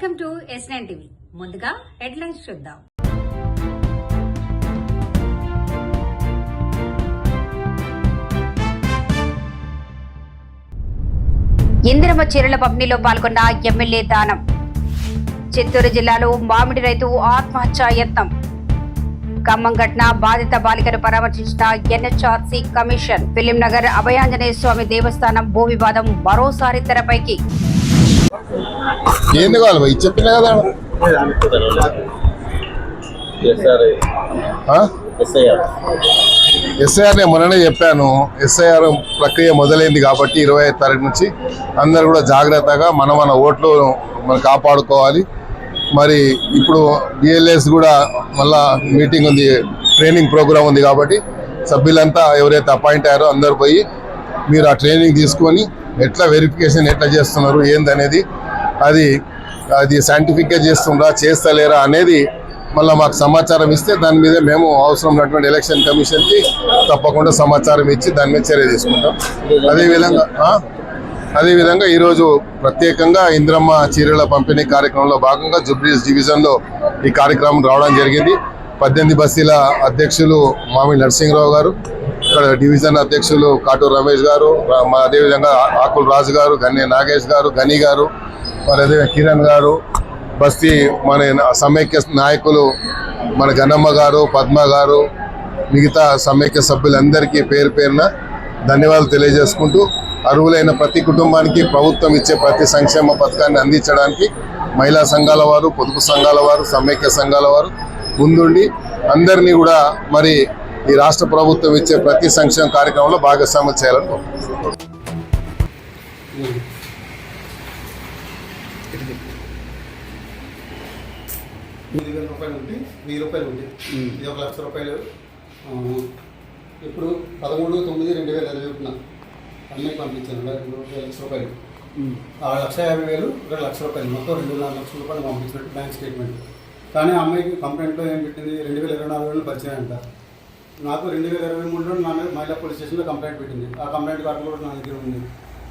Welcome to S9 TV. ముందుగా headlines చూద్దాం. ఇందిరమ్మ చీరల పంపిణీలో పాల్గొన్న ఎమ్మెల్యే దానం. చిత్తూరు జిల్లాలో మామిడి రైతు ఆత్మహత్య యత్నం. ఖమ్మం ఘటన బాధిత బాలికను పరామర్శించిన NHRC కమిషన్. ఫిలిం నగర్ అభయాంజనేయ స్వామి దేవస్థానం భూ వివాదం మరోసారి తెరపైకి. ఏంది కావాలి భయ్ చెప్పినా కదా ఎస్ఐఆర్ నేను మొన్ననే చెప్పాను. ఎస్ఐఆర్ ప్రక్రియ మొదలైంది కాబట్టి 25వ తారీఖు నుంచి అందరు కూడా జాగ్రత్తగా మన ఓట్లు మనం కాపాడుకోవాలి. మరి ఇప్పుడు BLS కూడా మళ్ళా మీటింగ్ ఉంది, ట్రైనింగ్ ప్రోగ్రామ్ ఉంది కాబట్టి సభ్యులంతా ఎవరైతే అపాయింట్ అయ్యారో అందరు పోయి మీరు ఆ ట్రైనింగ్ తీసుకొని ఎట్లా వెరిఫికేషన్ ఎట్లా చేస్తున్నారు ఏందనేది అది సైంటిఫిక్గా చేస్తుండ్రా చేస్తలేరా అనేది మళ్ళీ మాకు సమాచారం ఇస్తే దాని మీద మేము అవసరం ఉన్నటువంటి ఎలక్షన్ కమిషన్కి తప్పకుండా సమాచారం ఇచ్చి దాని మీద చర్య తీసుకుంటాం. అదేవిధంగా ఈరోజు ప్రత్యేకంగా ఇంద్రమ్మ చీరల పంపిణీ కార్యక్రమంలో భాగంగా జూబ్లీహిల్స్ డివిజన్లో ఈ కార్యక్రమం రావడం జరిగింది. 18 బస్తీల అధ్యక్షులు మామిడి నరసింహరావు గారు, ఇక్కడ డివిజన్ అధ్యక్షులు కాటూరు రమేష్ గారు, అదేవిధంగా ఆకుల రాజు గారు, గన్నే నాగేష్ గారు, గని గారు, మరి అదే కిరణ్ గారు, బస్తీ మన సమైక్య నాయకులు మన గన్నమ్మ గారు, పద్మ గారు, మిగతా సమైక్య సభ్యులందరికీ పేరు పేరున ధన్యవాదాలు తెలియజేసుకుంటూ అర్హులైన ప్రతి కుటుంబానికి ప్రభుత్వం ఇచ్చే ప్రతి సంక్షేమ పథకాన్ని అందించడానికి మహిళా సంఘాల వారు, పొదుపు సంఘాల వారు, సమైక్య సంఘాల వారు ముందుండి అందరినీ కూడా మరి ఈ రాష్ట్ర ప్రభుత్వం ఇచ్చే ప్రతి సంక్షేమ కార్యక్రమంలో భాగస్వామ్యం చేయాలని కోరుకుంటున్నాను. రూపాయలు ఉంటే 1000 రూపాయలు ఉంటాయి. ఇది 1 లక్ష రూపాయలు. ఇప్పుడు 13/9/2020 అన్నయ్య పంపించాను 2 లక్షల రూపాయలు. 1,50,000 2 లక్షల రూపాయలు మొత్తం 2,4 లక్షల రూపాయలు పంపించినట్టు బ్యాంక్ స్టేట్మెంట్. కానీ ఆ అమ్మాయికి కంప్లైంట్లో ఏం పెట్టింది 2024లో పరిచయం అంట. నాకు 2023లో నా మీద మహిళా పోలీస్ స్టేషన్లో కంప్లైంట్ పెట్టింది. ఆ కంప్లైంట్ కార్డు కూడా నా దగ్గర ఉంది.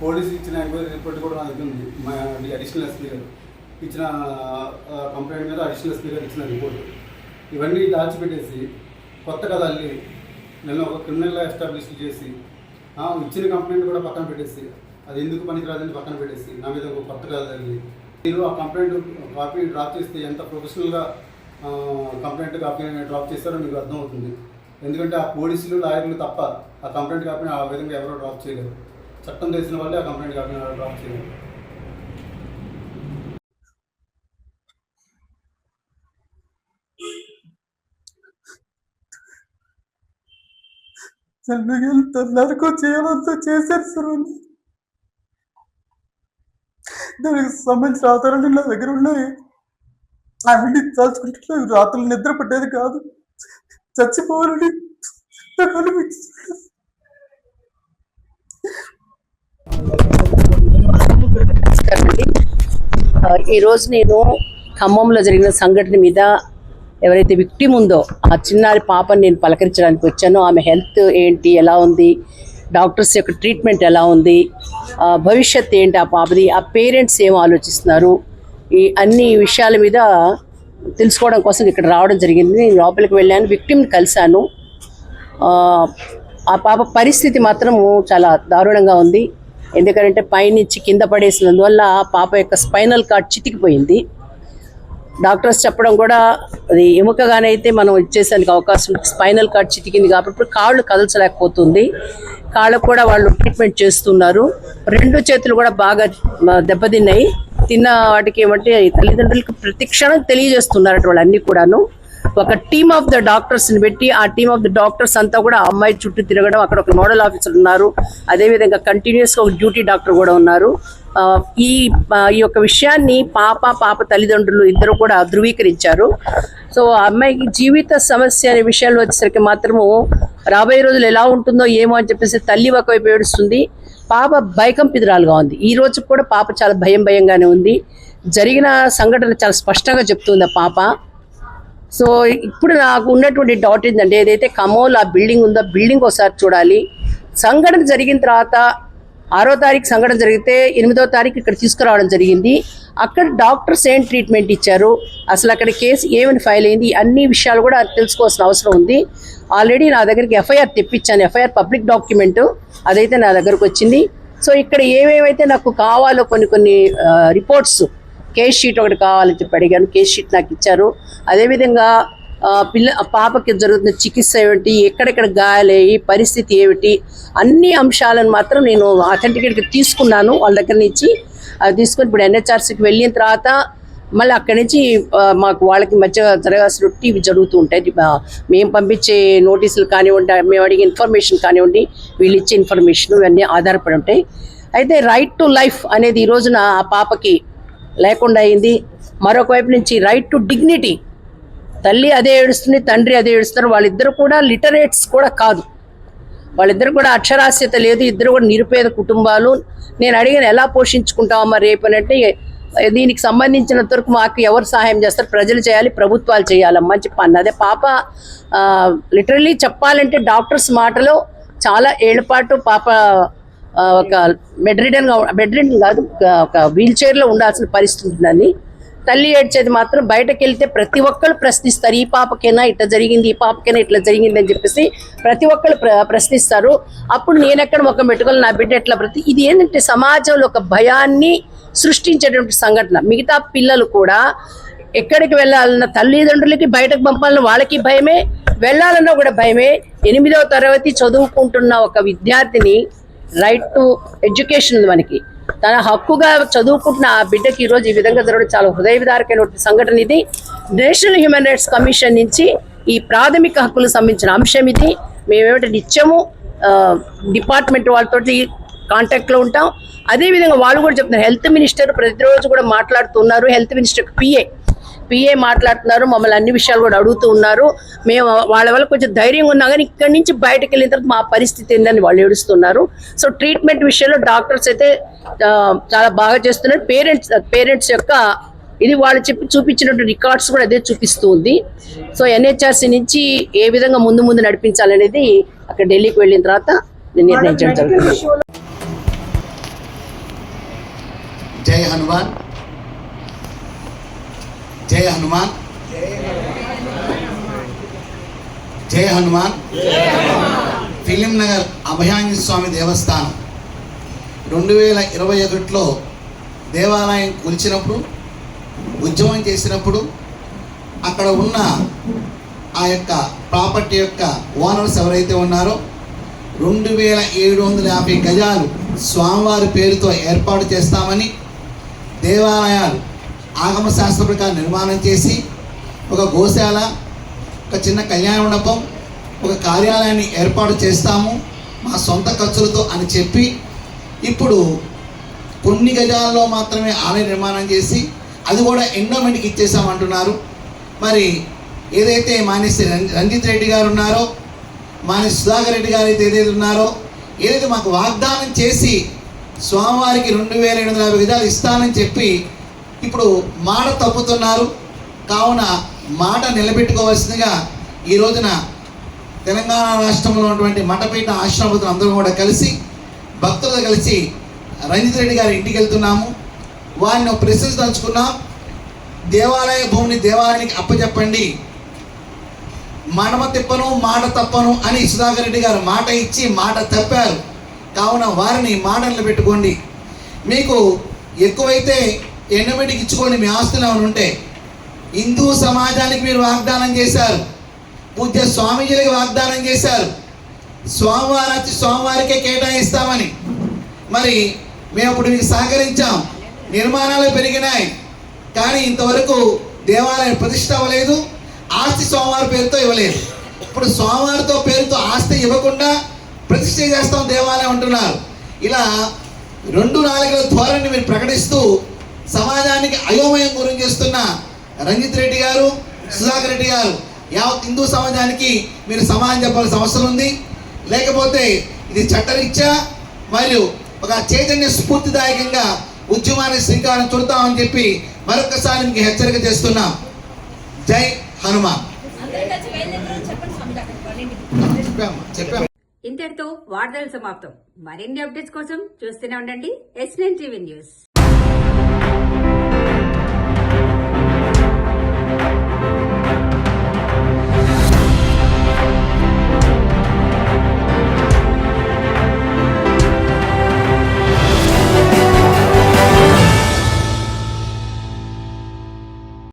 పోలీసు ఇచ్చిన ఎంక్వైరీ రిపోర్ట్ కూడా నా దగ్గర ఉంది. మా అడిషనల్ ఎస్పీ గారు ఇచ్చిన కంప్లైంట్ మీద అడిషనల్ ఎస్పీ గారు ఇచ్చిన రిపోర్ట్ ఇవన్నీ దాచిపెట్టేసి కొత్త కథ అల్లి నేను ఒక క్రిమినల్గా ఎస్టాబ్లిష్ చేసి ఇచ్చిన కంప్లైంట్ కూడా పక్కన పెట్టేసి అది ఎందుకు పనికిరాదని పక్కన పెట్టేసి నా మీద ఒక కొత్త కథ తగిలి మీరు ఆ కంప్లైంట్ కాపీ డ్రాప్ చేస్తే ఎంత ప్రొఫెషనల్గా కంప్లైంట్ కాపీ డ్రాప్ చేస్తారో మీకు అర్థమవుతుంది. ఎందుకంటే ఆ పోలీసులు లాయర్లు తప్ప ఆ కంప్లైంట్ కాపీని ఆ విధంగా ఎవరో డ్రాప్ చేయలేరు. చట్టం తెలిసిన వాళ్ళే ఆ కంప్లైంట్ కాపీని డ్రాప్ చేయలేరు. నరకు చేయాలంతా చేశారు సార్. దానికి సంబంధించిన ఆధారాలు నా దగ్గర ఉన్నాయి. ఆవిడ్ని తలుచుకుంటే రాత్రులు నిద్ర పట్టేది కాదు, చచ్చిపోవాలని ఈరోజు నేను ఖమ్మంలో జరిగిన సంఘటన మీద ఎవరైతే విక్టిమ్ ఉందో ఆ చిన్నారి పాపని నేను పలకరించడానికి వచ్చానో ఆమె హెల్త్ ఏంటి, ఎలా ఉంది, డాక్టర్స్ యొక్క ట్రీట్మెంట్ ఎలా ఉంది, భవిష్యత్ ఏంటి ఆ పాపది, ఆ పేరెంట్స్ ఏం ఆలోచిస్తున్నారు, ఈ అన్ని విషయాల మీద తెలుసుకోవడం కోసం ఇక్కడ రావడం జరిగింది. నేను లోపలికి వెళ్ళాను, విక్టిమ్ని కలిశాను. ఆ పాప పరిస్థితి మాత్రము చాలా దారుణంగా ఉంది. ఎందుకంటే పైనుంచి కింద పడేసినందువల్ల ఆ పాప యొక్క స్పైనల్ కార్డ్ చితికిపోయింది. డాక్టర్స్ చెప్పడం కూడా అది ఎముకగానైతే మనం ఇచ్చేసేందుకు అవకాశం ఉంది. స్పైనల్ కార్డ్ చితికింది కాబట్టి ఇప్పుడు కాళ్ళు కదల్చలేకపోతుంది. కాళ్ళకు కూడా వాళ్ళు ట్రీట్మెంట్ చేస్తున్నారు. 2 చేతులు కూడా బాగా దెబ్బతిన్నాయి. తిన్న వాటికి ఏమంటే తల్లిదండ్రులకు ప్రతి క్షణం తెలియజేస్తున్నారు వాళ్ళు అన్నీ కూడాను. ఒక టీమ్ ఆఫ్ ద డాక్టర్స్ని పెట్టి ఆ టీమ్ ఆఫ్ ద డాక్టర్స్ అంతా కూడా అమ్మాయి చుట్టూ తిరగడం, అక్కడ ఒక నోడల్ ఆఫీసర్ ఉన్నారు, అదేవిధంగా కంటిన్యూస్గా ఒక డ్యూటీ డాక్టర్ కూడా ఉన్నారు. ఈ యొక్క విషయాన్ని పాప తల్లిదండ్రులు ఇద్దరు కూడా ధృవీకరించారు. సో ఆ అమ్మాయికి జీవిత సమస్య అనే విషయాలు వచ్చేసరికి మాత్రము రాబోయే రోజులు ఎలా ఉంటుందో ఏమో అని చెప్పేసి తల్లి ఒకవైపు ఏడుస్తుంది, పాప భయకంపితురాలుగా ఉంది. ఈ రోజు కూడా పాప చాలా భయంగానే ఉంది. జరిగిన సంఘటన చాలా స్పష్టంగా చెప్తుంది ఆ పాప. సో ఇప్పుడు నాకు ఉన్నటువంటి డౌట్ ఏంటంటే ఏదైతే ఖమ్మంలో ఆ బిల్డింగ్ ఉందో బిల్డింగ్ ఒకసారి చూడాలి. సంఘటన జరిగిన తర్వాత 6వ తారీఖు సంఘటన జరిగితే 8వ తారీఖు ఇక్కడ తీసుకురావడం జరిగింది. అక్కడ డాక్టర్స్ ఏం ట్రీట్మెంట్ ఇచ్చారు, అసలు అక్కడ కేసు ఏమని ఫైల్ అయింది, అన్ని విషయాలు కూడా తెలుసుకోవాల్సిన అవసరం ఉంది. ఆల్రెడీ నా దగ్గరికి ఎఫ్ఐఆర్ తెప్పించాను, ఎఫ్ఐఆర్ పబ్లిక్ డాక్యుమెంట్, అదైతే నా దగ్గరకు వచ్చింది. సో ఇక్కడ ఏమేమైతే నాకు కావాలో కొన్ని రిపోర్ట్స్, కేస్ షీట్ ఒకటి కావాలని చెప్పి అడిగాను, కేస్ షీట్ నాకు ఇచ్చారు. అదేవిధంగా పాపకి జరుగుతున్న చికిత్స ఏమిటి, ఎక్కడెక్కడ గాయాలయ్యి పరిస్థితి ఏమిటి, అన్ని అంశాలను మాత్రం నేను అథెంటికేట్గా తీసుకున్నాను వాళ్ళ దగ్గర నుంచి. అది తీసుకొని ఇప్పుడు NHRCకి వెళ్ళిన తర్వాత మళ్ళీ అక్కడి నుంచి మాకు వాళ్ళకి మధ్య జరగాల్సిన ఇవి జరుగుతూ ఉంటాయి. మేము పంపించే నోటీసులు కానివ్వండి, మేము అడిగే ఇన్ఫర్మేషన్ కానివ్వండి, వీళ్ళు ఇచ్చే ఇన్ఫర్మేషన్ ఇవన్నీ ఆధారపడి ఉంటాయి. అయితే రైట్ టు లైఫ్ అనేది ఈ రోజున ఆ పాపకి లేకుండా అయింది. మరొక వైపు నుంచి రైట్ టు డిగ్నిటీ, తల్లి అదే ఏడుస్తుంది, తండ్రి అదే ఏడుస్తున్నారు. వాళ్ళిద్దరు కూడా లిటరేట్స్ కూడా కాదు, వాళ్ళిద్దరు కూడా అక్షరాస్యత లేదు, ఇద్దరు కూడా నిరుపేద కుటుంబాలు. నేను అడిగిన ఎలా పోషించుకుంటామమ్మా రేపు అని అంటే, దీనికి సంబంధించినంత వరకు మాకు ఎవరు సహాయం చేస్తారు, ప్రజలు చేయాలి, ప్రభుత్వాలు చేయాలమ్మా అని చెప్పి అన్నదే. పాప లిటరల్లీ చెప్పాలంటే డాక్టర్స్ మాటలో చాలా ఏళ్ళపాటు పాప ఒక బెడ్ రిడన్ కాదు, ఒక వీల్ చైర్లో ఉండాల్సిన పరిస్థితి ఉంటుందని. తల్లి ఏడ్చేది మాత్రం బయటకు వెళ్తే ప్రతి ఒక్కరు ప్రశ్నిస్తారు, ఈ పాపకైనా ఇట్లా జరిగింది, ఈ పాపకైనా ఇట్లా జరిగింది అని చెప్పేసి ప్రతి ఒక్కరు ప్రశ్నిస్తారు. అప్పుడు నేను ఎక్కడ ముఖం పెట్టుకోవాలి, నా బిడ్డ ఎట్లా ఇది ఏంటంటే సమాజంలో ఒక భయాన్ని సృష్టించేటువంటి సంఘటన. మిగతా పిల్లలు కూడా ఎక్కడికి వెళ్ళాలన్న తల్లిదండ్రులకి బయటకు పంపాలన్న వాళ్ళకి భయమే, వెళ్ళాలన్నా కూడా భయమే. 8వ తరగతి చదువుకుంటున్న ఒక విద్యార్థిని రైట్ టు ఎడ్యుకేషన్ ఉంది మనకి, తన హక్కుగా చదువుకుంటున్న ఆ బిడ్డకి ఈరోజు ఈ విధంగా జరగడం చాలా హృదయ విదారకమైన సంఘటన. ఇది నేషనల్ హ్యూమన్ రైట్స్ కమిషన్ నుంచి ఈ ప్రాథమిక హక్కులకు సంబంధించిన అంశం ఇది. మేమేమిటంటే నిత్యము డిపార్ట్మెంట్ వాళ్ళతో కాంటాక్ట్లో ఉంటాం. అదేవిధంగా వాళ్ళు కూడా చెప్తున్నారు, హెల్త్ మినిస్టర్ ప్రతిరోజు కూడా మాట్లాడుతున్నారు, హెల్త్ మినిస్టర్ పిఏ మాట్లాడుతున్నారు, మమ్మల్ని అన్ని విషయాలు కూడా అడుగుతూ ఉన్నారు. మేము వాళ్ళ వల్ల కొంచెం ధైర్యంగా ఉన్నా కానీ ఇక్కడి నుంచి బయటకు వెళ్ళిన తర్వాత మా పరిస్థితి ఏందని వాళ్ళు ఏడుస్తున్నారు. సో ట్రీట్మెంట్ విషయంలో డాక్టర్స్ అయితే చాలా బాగా చేస్తున్నారు. పేరెంట్స్ యొక్క ఇది వాళ్ళు చూపించినటువంటి రికార్డ్స్ కూడా అదే చూపిస్తూ ఉంది. సో NHRC నుంచి ఏ విధంగా ముందు నడిపించాలనేది అక్కడ ఢిల్లీకి వెళ్ళిన తర్వాత నేను నిర్ణయించడం జరుగుతుంది. జై హనుమాన్, జై హనుమాన్, జై హనుమాన్. ఫిలిం నగర్ అభయాంజనేయ స్వామి దేవస్థానం 2021లో దేవాలయం కూల్చినప్పుడు, ఉద్యమం చేసినప్పుడు అక్కడ ఉన్న ఆ యొక్క ప్రాపర్టీ యొక్క ఓనర్స్ ఎవరైతే ఉన్నారో 2750 గజాలు స్వామివారి పేరుతో ఏర్పాటు చేస్తామని దేవాలయాలు ఆగమ శాస్త్ర ప్రకారం నిర్మాణం చేసి ఒక గోశాల, ఒక చిన్న కళ్యాణ మండపం, ఒక కార్యాలయాన్ని ఏర్పాటు చేస్తాము మా సొంత ఖర్చులతో అని చెప్పి ఇప్పుడు కొన్ని గజాల్లో మాత్రమే ఆలయ నిర్మాణం చేసి అది కూడా ఎండోమెంట్కి ఇచ్చేసామంటున్నారు. మరి ఏదైతే మానేసి రంజిత్ రెడ్డి గారు ఉన్నారో, మానేసి సుధాకర్ రెడ్డి గారు అయితే ఏదైతే ఉన్నారో, ఏదైతే మాకు వాగ్దానం చేసి స్వామివారికి 2750 గజాలు ఇస్తానని చెప్పి ఇప్పుడు మాట తప్పుతున్నారు. కావున మాట నిలబెట్టుకోవాల్సిందిగా ఈ రోజున తెలంగాణ రాష్ట్రంలో ఉన్నటువంటి మఠపీఠ ఆశ్రమతులు అందరూ కూడా కలిసి భక్తులతో కలిసి రంజిత్ రెడ్డి గారి ఇంటికి వెళ్తున్నాము. వారిని ప్రశ్నించదలుచుకున్నాం. దేవాలయ భూమిని దేవాలయానికి అప్పచెప్పండి, మడమ తిప్పను మాట తప్పను అని సుధాకర్ రెడ్డి గారు మాట ఇచ్చి మాట తప్పారు. కావున వారిని మాట నిలబెట్టుకోండి. మీకు ఎక్కువైతే ఎండబెట్టికి ఇచ్చుకోండి మీ ఆస్తులు ఏమైనా ఉంటే. హిందూ సమాజానికి మీరు వాగ్దానం చేశారు, పూజ్య స్వామీజీలకు వాగ్దానం చేశారు, స్వామివారికే కేటాయిస్తామని. మరి మేము అప్పుడు మీకు సహకరించాం, నిర్మాణాలు పెరిగినాయి, కానీ ఇంతవరకు దేవాలయం ప్రతిష్ట అవ్వలేదు, ఆస్తి స్వామివారి పేరుతో ఇవ్వలేదు. ఇప్పుడు స్వామివారితో పేరుతో ఆస్తి ఇవ్వకుండా ప్రతిష్ట చేస్తాం దేవాలయం అంటున్నారు. ఇలా 2 నాలుగుల ధోరణిని మీరు ప్రకటిస్తూ సమాజానికి అయోమయం గురి చేస్తున్న రంజిత్ రెడ్డి గారు, సుధాకర్ రెడ్డి గారు, యావత్ హిందూ సమాజానికి మీరు సమాధానం చెప్పాల్సిన అవసరం ఉంది. లేకపోతే ఇది చట్టరీత్యా మరియు ఒక చైతన్య స్ఫూర్తిదాయకంగా ఉద్యమాన్ని శ్రీకారం చుడతామని చెప్పి మరొకసారి మీకు హెచ్చరిక చేస్తున్నాం. జై హనుమాన్. ఇంతటితో వార్తలు సమాప్తం. మరిన్ని అప్డేట్స్ కోసం చూస్తూనే ఉండండి S9 TV న్యూస్.